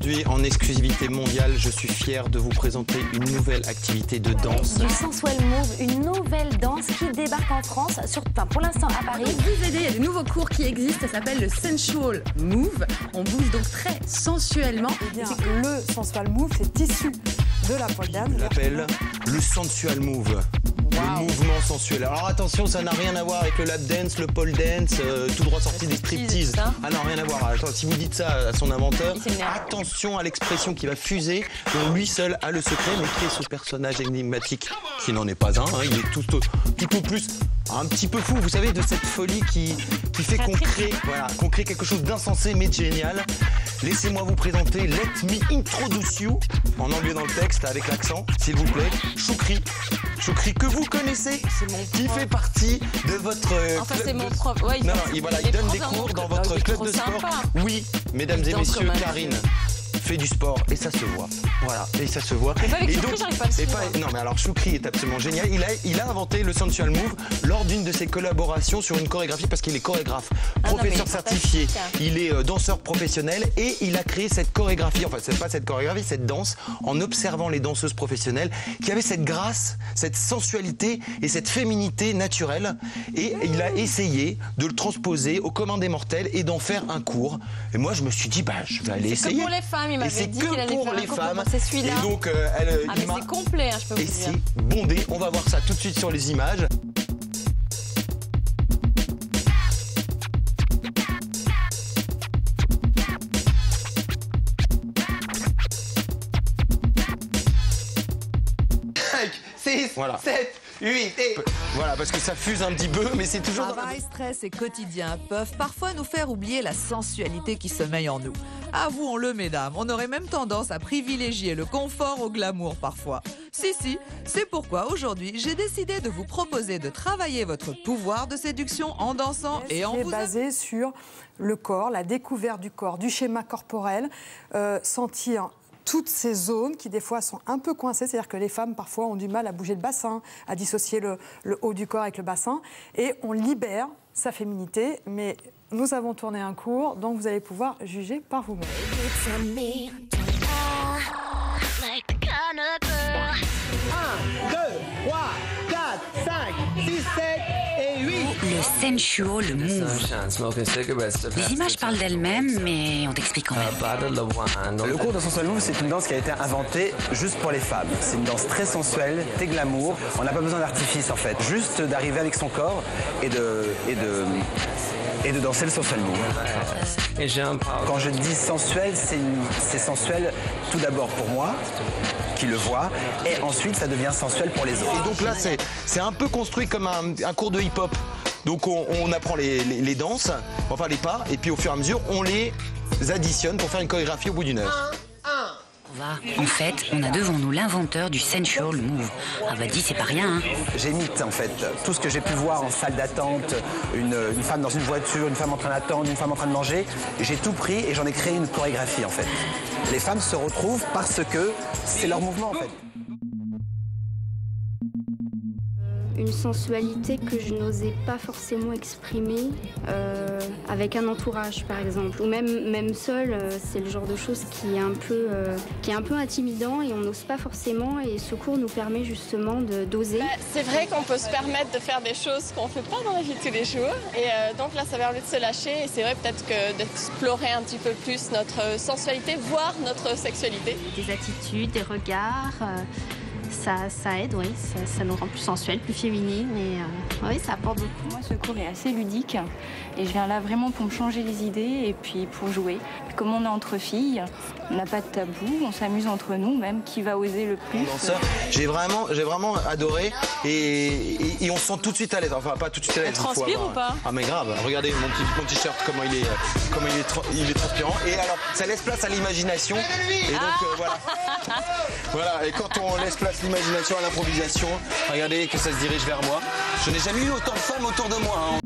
Aujourd'hui, en exclusivité mondiale, je suis fier de vous présenter une nouvelle activité de danse. Du Sensual Move, une nouvelle danse qui débarque en France, pour l'instant à Paris. Pour vous aider, il y a des nouveaux cours qui existent, ça s'appelle le Sensual Move. On bouge donc très sensuellement. Eh bien, le Sensual Move, c'est issu de la pole dance. On l'appelle le Sensual Move. Le mouvement sensuel. Alors attention, ça n'a rien à voir avec le lap dance, le pole dance, tout droit sorti des striptease. Ah non, rien à voir. Attends, si vous dites ça à son inventeur, attention à l'expression qui va fuser, dont lui seul a le secret, mais qui est ce personnage énigmatique qui n'en est pas un, hein, il est tout au plus un petit peu fou, vous savez, de cette folie qui fait qu'on crée quelque chose d'insensé mais de génial. Laissez-moi vous présenter Let Me Introduce You, en anglais dans le texte, avec l'accent, s'il vous plaît. Choukri. Choukri que vous connaissez, qui fait partie de votre Enfin, club c'est mon de... prof. Ouais, Non, il donne des cours dans votre club de sport. Oui, mesdames et messieurs, Karine fait du sport et ça se voit. Voilà, et ça se voit. Mais pas avec et Choukri, donc, j'arrive pas à le suivre. non, mais alors Choukri est absolument génial. Il a inventé le Sensual Move lors d'une de ses collaborations sur une chorégraphie parce qu'il est chorégraphe, professeur certifié. Il est danseur professionnel et il a créé cette chorégraphie, enfin c'est pas cette chorégraphie, cette danse, en observant les danseuses professionnelles qui avaient cette grâce, cette sensualité et cette féminité naturelle. Et il a essayé de le transposer au commun des mortels et d'en faire un cours. Et moi je me suis dit, bah je vais aller essayer. C'est pour les femmes, il m'avait dit qu'il allait faire un cours. C'est celui-là. Et donc, mais c'est complet, hein, je peux vous et dire. c'est bondé. On va voir ça tout de suite sur les images. Voilà. 7, 8 et... Voilà, parce que ça fuse un petit peu, mais c'est toujours... Travail, stress et quotidien peuvent parfois nous faire oublier la sensualité qui sommeille en nous. Avouons-le, mesdames, on aurait même tendance à privilégier le confort au glamour parfois. Si, c'est pourquoi aujourd'hui, j'ai décidé de vous proposer de travailler votre pouvoir de séduction en dansant et en vous... basé sur le corps, la découverte du corps, du schéma corporel, sentir toutes ces zones qui des fois sont un peu coincées, c'est-à-dire que les femmes parfois ont du mal à bouger le bassin, à dissocier le haut du corps avec le bassin, et on libère sa féminité, mais nous avons tourné un cours, donc vous allez pouvoir juger par vous-même. 1, 2, 3, 4, 5, 6, 7 et 8. Le Sensual Move. Les images parlent d'elles-mêmes, mais on t'explique quand même. Le cours de Sensual Move, c'est une danse qui a été inventée juste pour les femmes. C'est une danse très sensuelle, très glamour. On n'a pas besoin d'artifice en fait. Juste d'arriver avec son corps et de danser le Sensual Move. Quand je dis sensuel, c'est sensuel tout d'abord pour moi, qui le voit, et ensuite ça devient sensuel pour les autres. Et donc là, c'est un peu construit comme un cours de hip-hop. Donc on apprend les danses, enfin les pas, et puis au fur et à mesure, on les additionne pour faire une chorégraphie au bout d'une heure. En fait, on a devant nous l'inventeur du Sensual Move. Ah bah dis, c'est pas rien, hein. J'imite en fait tout ce que j'ai pu voir en salle d'attente, une femme dans une voiture, une femme en train d'attendre, une femme en train de manger. J'ai tout pris et j'en ai créé une chorégraphie en fait. Les femmes se retrouvent parce que c'est leur mouvement en fait. Une sensualité que je n'osais pas forcément exprimer avec un entourage par exemple, ou même seul, c'est le genre de chose qui est un peu intimidant et on n'ose pas forcément, et ce cours nous permet justement d'oser. C'est vrai qu'on peut se permettre de faire des choses qu'on ne fait pas dans la vie de tous les jours, et donc là ça permet de se lâcher, et c'est vrai peut-être que d'explorer un petit peu plus notre sensualité, voire notre sexualité. Des attitudes, des regards... Ça aide, oui, ça nous rend plus sensuelles, plus féminines, et oui, ça apporte beaucoup. Moi, ce cours est assez ludique et je viens là vraiment pour me changer les idées et puis pour jouer. Puis comme on est entre filles, on n'a pas de tabou, on s'amuse entre nous, même qui va oser le plus. J'ai vraiment adoré et on se sent tout de suite à l'aise, enfin pas tout de suite à l'aise. On transpire ou pas? Ah mais grave, regardez mon t-shirt, comment il est transpirant, et alors ça laisse place à l'imagination, et donc voilà. Voilà, et quand on laisse place à l'imagination, à l'improvisation, regardez que ça se dirige vers moi. Je n'ai jamais eu autant de femmes autour de moi, hein.